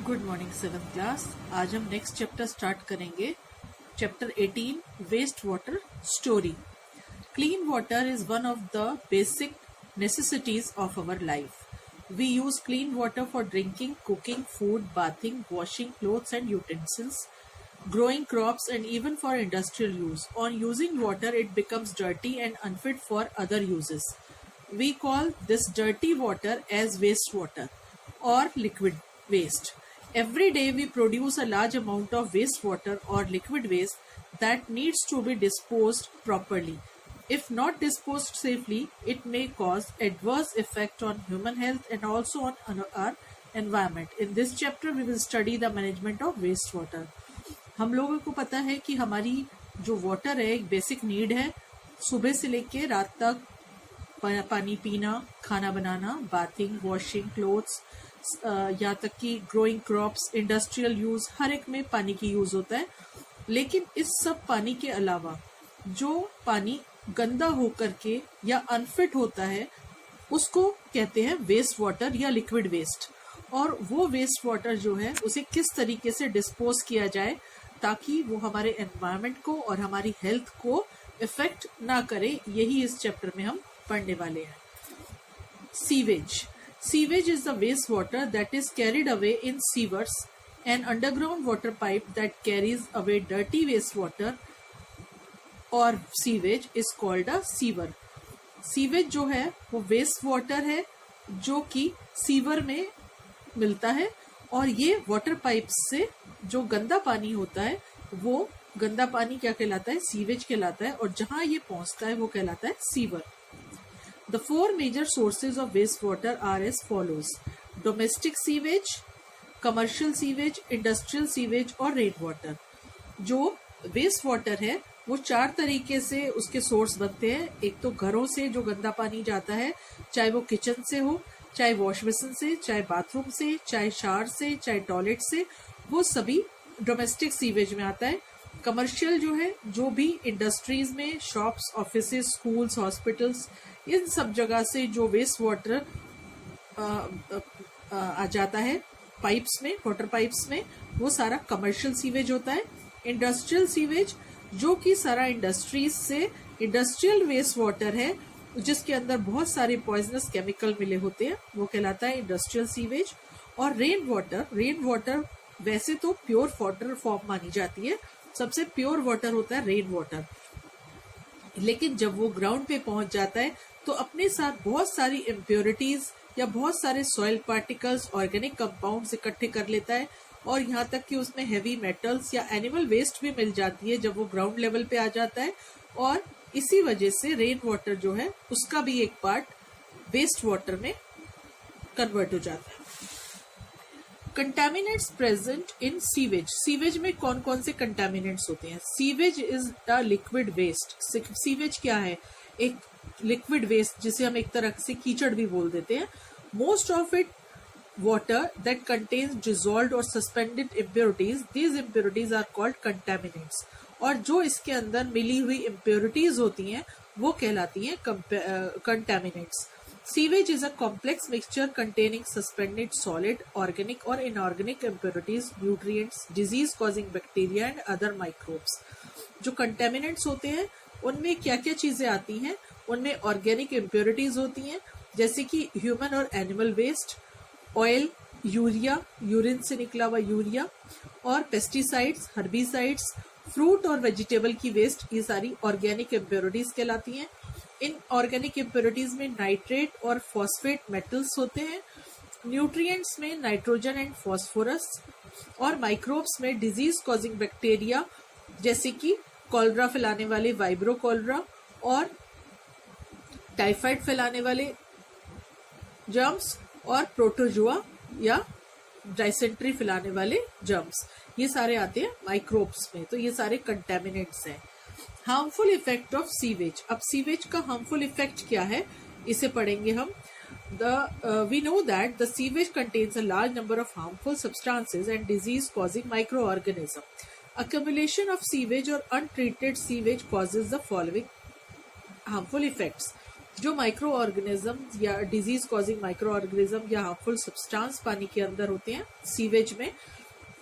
Good morning seventh class. आज हम next chapter start करेंगे। Chapter 18 waste water story. Clean water is one of the basic necessities of our life. We use clean water for drinking, cooking, food, bathing, washing clothes and utensils, growing crops and even for industrial use. On using water, it becomes dirty and unfit for other uses. We call this dirty water as wastewater or liquid waste. Every day we produce a large amount of wastewater or liquid waste that needs to be disposed properly. If not disposed safely, it may cause adverse effect on human health and also on our environment. In this chapter, we will study the management of wastewater. हम लोगों को पता है कि हमारी जो water है एक बेसिक नीड है। सुबह से लेके रात तक पानी पीना, खाना बनाना, बाथिंग, वॉशिंग क्लोथ्स, यहाँ तक कि ग्रोइंग क्रॉप्स, इंडस्ट्रियल यूज, हर एक में पानी की यूज होता है। लेकिन इस सब पानी के अलावा जो पानी गंदा होकर के या अनफिट होता है उसको कहते हैं वेस्ट वाटर या लिक्विड वेस्ट। और वो वेस्ट वाटर जो है उसे किस तरीके से डिस्पोज किया जाए ताकि वो हमारे एनवायरनमेंट को और हमारी हेल्थ को इफेक्ट ना करे, यही इस चैप्टर में हम पढ़ने वाले हैं। Sewage. Sewage is the wastewater that is carried away in sewers, an underground water pipe that carries away dirty wastewater or sewage is called a sewer. Sewage जो है वो वेस्ट वाटर है जो कि सीवर में मिलता है और ये वाटर पाइप से जो गंदा पानी होता है वो गंदा पानी क्या कहलाता है? सीवेज कहलाता है। और जहां ये पहुंचता है वो कहलाता है sewer. The four major sources of wastewater are as follows: domestic sewage, commercial sewage, industrial sewage और rain water. जो वेस्ट वाटर है वो चार तरीके से उसके सोर्स बनते हैं। एक तो घरों से जो गंदा पानी जाता है, चाहे वो किचन से हो, चाहे वॉश बेसिन से, चाहे बाथरूम से, चाहे शावर से, चाहे टॉयलेट से, वो सभी डोमेस्टिक सीवेज में आता है। कमर्शियल जो है, जो भी इंडस्ट्रीज में, शॉप्स, ऑफिसेज, स्कूल्स, हॉस्पिटल्स, इन सब जगह से जो वेस्ट वाटर आ जाता है पाइप्स में, वाटर पाइप्स में, वो सारा कमर्शियल सीवेज होता है। इंडस्ट्रियल सीवेज जो कि सारा इंडस्ट्रीज से इंडस्ट्रियल वेस्ट वाटर है जिसके अंदर बहुत सारे पॉइजनस केमिकल मिले होते हैं, वो कहलाता है इंडस्ट्रियल सीवेज। और रेन वाटर वैसे तो प्योर वाटर फॉर्म मानी जाती है, सबसे प्योर वाटर होता है रेन वाटर। लेकिन जब वो ग्राउंड पे पहुंच जाता है तो अपने साथ बहुत सारी इम्प्योरिटीज या बहुत सारे सॉइल पार्टिकल्स, ऑर्गेनिक कंपाउंड्स इकट्ठे कर लेता है और यहाँ तक कि उसमें हेवी मेटल्स या एनिमल वेस्ट भी मिल जाती है जब वो ग्राउंड लेवल पे आ जाता है। और इसी वजह से रेन वाटर जो है उसका भी एक पार्ट वेस्ट वाटर में कन्वर्ट हो जाता है। Contaminants present in sewage. Sewage में कौन कौन से कंटामिनेंट्स होते हैं? Sewage is a liquid waste. Sewage क्या है? एक लिक्विड वेस्ट जिसे हम एक तरह से कीचड़ भी बोल देते हैं। Most of it water that contains dissolved और suspended impurities, these impurities are called contaminants. और जो इसके अंदर मिली हुई इम्प्योरिटीज होती हैं वो कहलाती हैं contaminants. Sewage is a complex mixture containing suspended solid, organic or inorganic impurities, nutrients, disease-causing bacteria and other microbes. जो contaminants होते हैं उनमें क्या क्या चीजें आती हैं? उनमें organic impurities होती हैं जैसे कि human और animal waste, oil, urea, urine से निकला हुआ यूरिया, और पेस्टिसाइड्स, हर्बिसाइड्स, फ्रूट और वेजिटेबल की वेस्ट, ये सारी ऑर्गेनिक इम्प्योरिटीज कहलाती हैं। इन ऑर्गेनिक इम्प्योरिटीज में नाइट्रेट और फॉस्फेट मेटल्स होते हैं, न्यूट्रिएंट्स में नाइट्रोजन एंड फॉस्फोरस, और माइक्रोब्स में डिजीज कॉजिंग बैक्टीरिया जैसे कि कॉलरा फैलाने वाले वाइब्रो कॉलरा और टाइफाइड फैलाने वाले जर्म्स और प्रोटोजोआ या डाइसेंट्री फैलाने वाले जर्म्स, ये सारे आते हैं माइक्रोब्स में। तो ये सारे कंटेमिनेंट्स हैं। Harmful effect of sewage. अब सीवेज का हार्मफुल इफेक्ट क्या है इसे पढ़ेंगे हम। We know that the sewage contains a large number of harmful substances and disease-causing microorganisms. Accumulation of sewage or untreated sewage causes the following harmful effects: जो micro organism या disease causing micro organism या harmful substance पानी के अंदर होते हैं sewage में,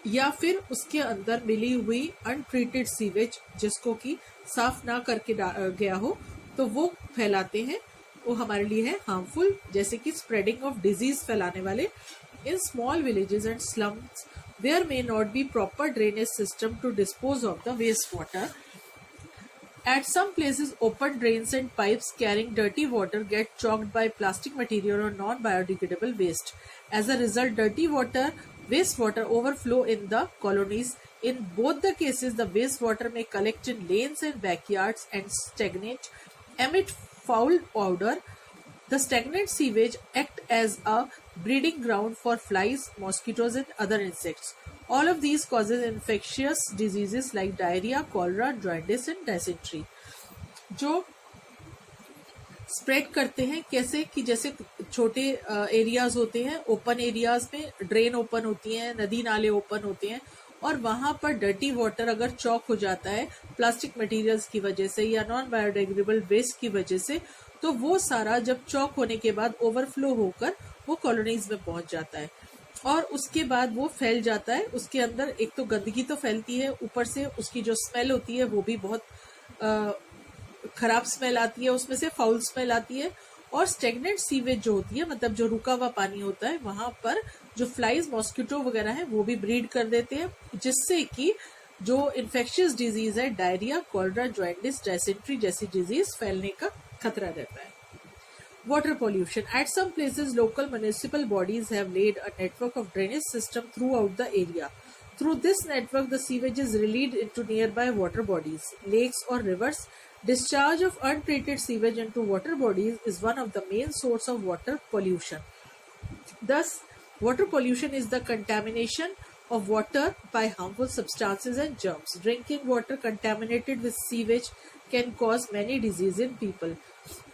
या फिर उसके अंदर मिली हुई अनट्रीटेड सीवेज जिसको कि साफ ना करके गया हो, तो वो फैलाते हैं, वो हमारे लिए है हार्मफुल, जैसे कि स्प्रेडिंग ऑफ डिजीज फैलाने वाले। In small villages and slums there may not be proper drainage system to dispose of the waste water. At some places, open drains and pipes carrying dirty water get choked by plastic material or non-biodegradable waste. As a result, dirty water, wastewater overflow in the colonies. In both the cases, the wastewater may collect in lanes and backyards and stagnate, emit foul odor. The stagnant sewage act as a breeding ground for flies, mosquitoes, and other insects. All of these causes infectious diseases like diarrhea, cholera, jaundice and dysentery. जो spread करते हैं कैसे कि जैसे छोटे areas होते हैं, open areas में ड्रेन ओपन होती हैं, नदी नाले ओपन होते हैं, और वहां पर डर्टी वाटर अगर चौक हो जाता है प्लास्टिक मटेरियल्स की वजह से या नॉन बायोडिग्रेडेबल वेस्ट की वजह से, तो वो सारा जब चौक होने के बाद ओवरफ्लो होकर वो कॉलोनीज में पहुंच जाता है और उसके बाद वो फैल जाता है। उसके अंदर एक तो गंदगी तो फैलती है, ऊपर से उसकी जो स्मेल होती है वो भी बहुत खराब स्मेल आती है, उसमें से फाउल स्मेल आती है। और स्टेगनेंट सीवेज जो होती है, मतलब जो रुका हुआ पानी होता है, वहां पर जो फ्लाइज, मॉस्किटो वगैरह है वो भी ब्रीड कर देते हैं, जिससे कि जो इन्फेक्शियस डिजीज है, डायरिया, कॉलरा, जॉइंटिस, डायसेंट्री जैसी डिजीज फैलने का खतरा रहता है। Water pollution. At some places, local municipal bodies have laid a network of drainage system throughout the area. Through this network, the sewage is released into nearby water bodies, lakes or rivers. Discharge of untreated sewage into water bodies is one of the main source of water pollution. Thus, water pollution is the contamination of water by harmful substances and germs. Drinking water contaminated with sewage can cause many diseases in people.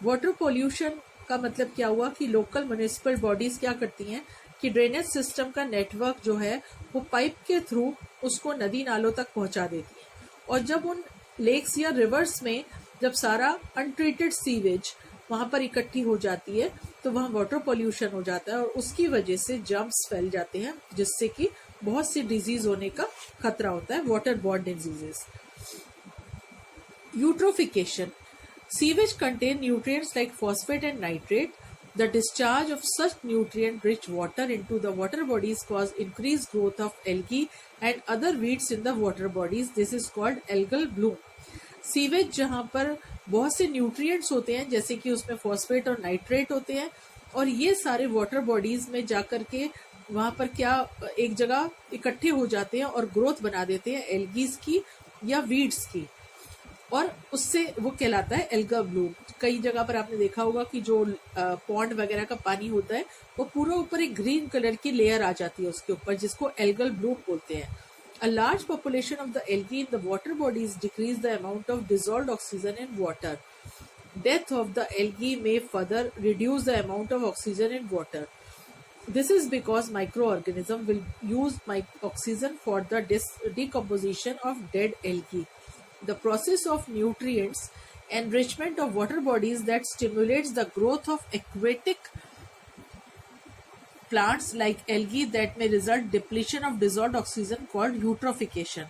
Water pollution का मतलब क्या हुआ कि local municipal bodies क्या करती हैं कि drainage system का नेटवर्क जो है वो पाइप के थ्रू उसको नदी नालों तक पहुंचा देती है, और जब उन लेक्स या रिवर्स में जब सारा अनट्रीटेड सीवेज वहां पर इकट्ठी हो जाती है तो वहां वाटर पोल्यूशन हो जाता है और उसकी वजह से जर्म्स फैल जाते हैं, जिससे कि बहुत सी डिजीज होने का खतरा होता है, water borne diseases. Eutrophication. Sewage contain nutrients like phosphate and nitrate. The discharge of such nutrient-rich water into the water bodies cause increased growth of algae and other weeds in the water bodies. This is called algal bloom. Sewage जहाँ पर बहुत से nutrients होते हैं, जैसे कि उसमें phosphate और नाइट्रेट होते हैं, और ये सारे वाटर बॉडीज में जाकर के वहां पर क्या एक जगह इकट्ठे हो जाते हैं और ग्रोथ बना देते हैं एल्गीज की या वीड्स की, और उससे वो कहलाता है एल्गा ब्लूम। कई जगह पर आपने देखा होगा कि जो पॉन्ड वगैरह का पानी होता है वो पूरा ऊपर एक ग्रीन कलर की लेयर आ जाती है उसके ऊपर, जिसको एल्गल ब्लूम बोलते हैं। A large population of the algae in the water bodies decrease the amount of dissolved oxygen in water. Death of the algae may further reduce the amount of oxygen in water. This is because microorganisms will use oxygen for the decomposition of dead algae. The process of nutrients enrichment of water bodies that stimulates the growth of aquatic plants like algae that may result depletion of dissolved oxygen called eutrophication.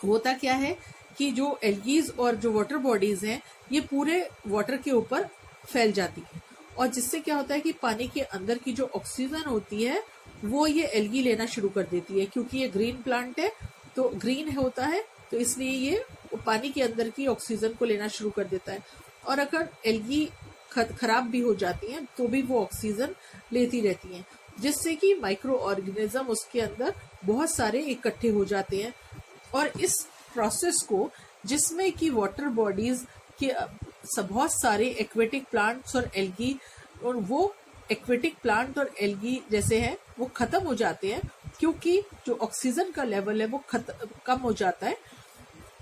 होता क्या है कि जो algae और जो water bodies हैं ये पूरे वाटर के ऊपर फैल जाती है, और जिससे क्या होता है कि पानी के अंदर की जो ऑक्सीजन होती है वो ये एल्गी लेना शुरू कर देती है, क्योंकि ये ग्रीन प्लांट है तो ग्रीन होता है, तो इसलिए ये पानी के अंदर की ऑक्सीजन को लेना शुरू कर देता है। और अगर एल्गी खराब भी हो जाती हैं तो भी वो ऑक्सीजन लेती रहती हैं, जिससे कि माइक्रो ऑर्गेनिज्म उसके अंदर बहुत सारे इकट्ठे हो जाते हैं। और इस प्रोसेस को, जिसमें कि वाटर बॉडीज के बहुत सारे एक्वेटिक प्लांट्स और एल्गी, और वो एक्वेटिक प्लांट और एल्गी जैसे हैं वो खत्म हो जाते हैं, क्योंकि जो ऑक्सीजन का लेवल है वो कम हो जाता है,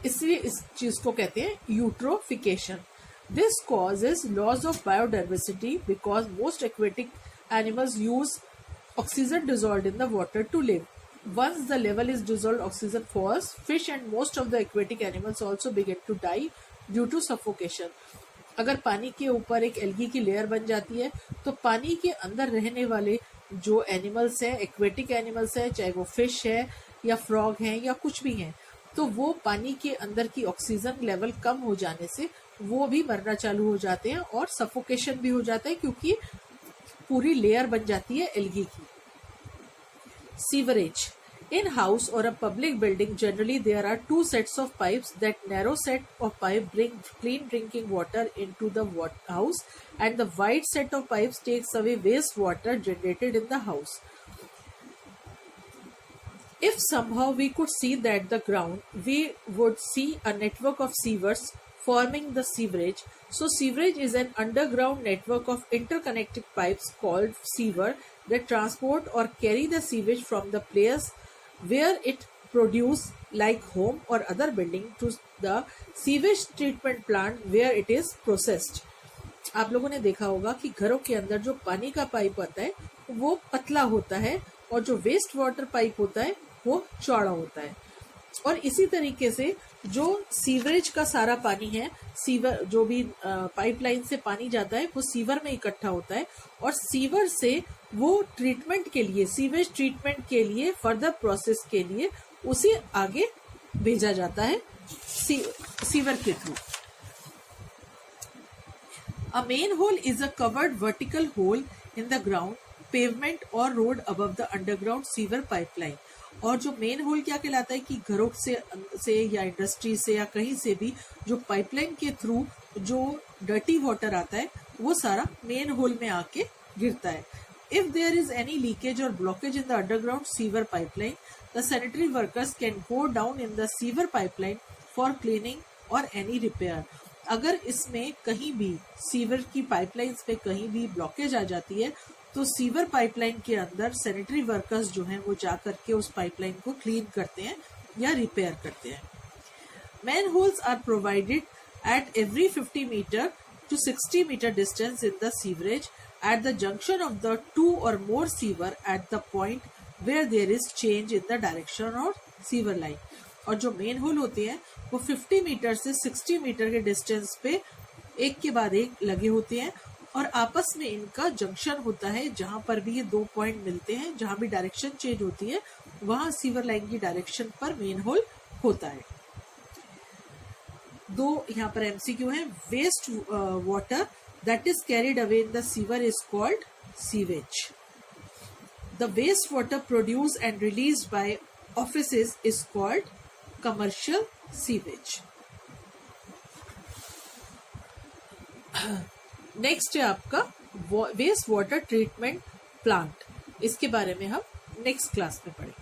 इसलिए इस चीज को कहते हैं eutrophication. This causes loss of biodiversity because most aquatic animals use oxygen dissolved in the water to live. Once the level is dissolved, oxygen falls. Fish and most of the aquatic animals also begin to die due to suffocation. अगर पानी के ऊपर एक algae की layer बन जाती है तो पानी के अंदर रहने वाले जो एनिमल्स हैं, एक्वेटिक एनिमल्स हैं, चाहे वो फिश है या फ्रॉग हैं या कुछ भी हैं, तो वो पानी के अंदर की ऑक्सीजन लेवल कम हो जाने से वो भी मरना चालू हो जाते हैं और सफोकेशन भी हो जाता है, क्योंकि पूरी लेयर बन जाती है एल्गी की। Sewerage. In house or a public building, generally there are two sets of pipes. That narrow set of pipe bring clean drinking water into the house, and the wide set of pipes takes away wastewater generated in the house. If somehow we could see that the ground, we would see a network of sewers forming the sewerage. So sewerage is an underground network of interconnected pipes called sewer that transport or carry the sewage from the place where it produce, like home or other building, to the sewage treatment plant where it is processed. आप लोगों ने देखा होगा कि घरों के अंदर जो पानी का पाइप आता है वो पतला होता है और जो वेस्ट वाटर पाइप होता है वो चौड़ा होता है। और इसी तरीके से जो सीवरेज का सारा पानी है, सीवर जो भी पाइपलाइन से पानी जाता है वो सीवर में इकट्ठा होता है और सीवर से वो ट्रीटमेंट के लिए, सीवेज ट्रीटमेंट के लिए, फर्दर प्रोसेस के लिए उसे आगे भेजा जाता है सीवर के through. A main hole is a covered vertical hole in the ground, pavement or road above the underground sewer pipeline. और जो मेन होल क्या कहलाता है कि घरों से या इंडस्ट्री से या कहीं से भी जो पाइपलाइन के थ्रू जो डर्टी वाटर आता है वो सारा मेन होल में आके गिरता है। If there is any leakage or blockage in the underground sewer pipeline, the sanitary workers can go down in the sewer pipeline for cleaning or any repair. अगर इसमें कहीं भी सीवर की पाइपलाइंस पे कहीं भी ब्लॉकेज आ जाती है तो सीवर पाइपलाइन के अंदर सैनिटरी वर्कर्स जो हैं वो जा करके उस पाइपलाइन को क्लीन करते हैं या रिपेयर करते हैं। Manholes are provided at every 50 meter to 60 meter distance in the sewerage at the junction of the two or more sewer at the point where there is change in the direction of sewer line. और जो main whole होते हैं वो 50 metre से 60 metre के distance पे एक के बाद एक लगे होते हैं और आपस में इनका जंक्शन होता है। जहां पर भी ये दो पॉइंट मिलते हैं, जहां भी डायरेक्शन चेंज होती है वहां सीवर लाइन की डायरेक्शन पर मेन होल होता है। दो यहाँ पर एमसीक्यू है। Waste water that is carried away in the sewer is called sewage. The waste water produce and release by offices is called commercial sewage. Next है आपका वेस्ट वाटर ट्रीटमेंट प्लांट। इसके बारे में हम नेक्स्ट क्लास में पढ़ेंगे।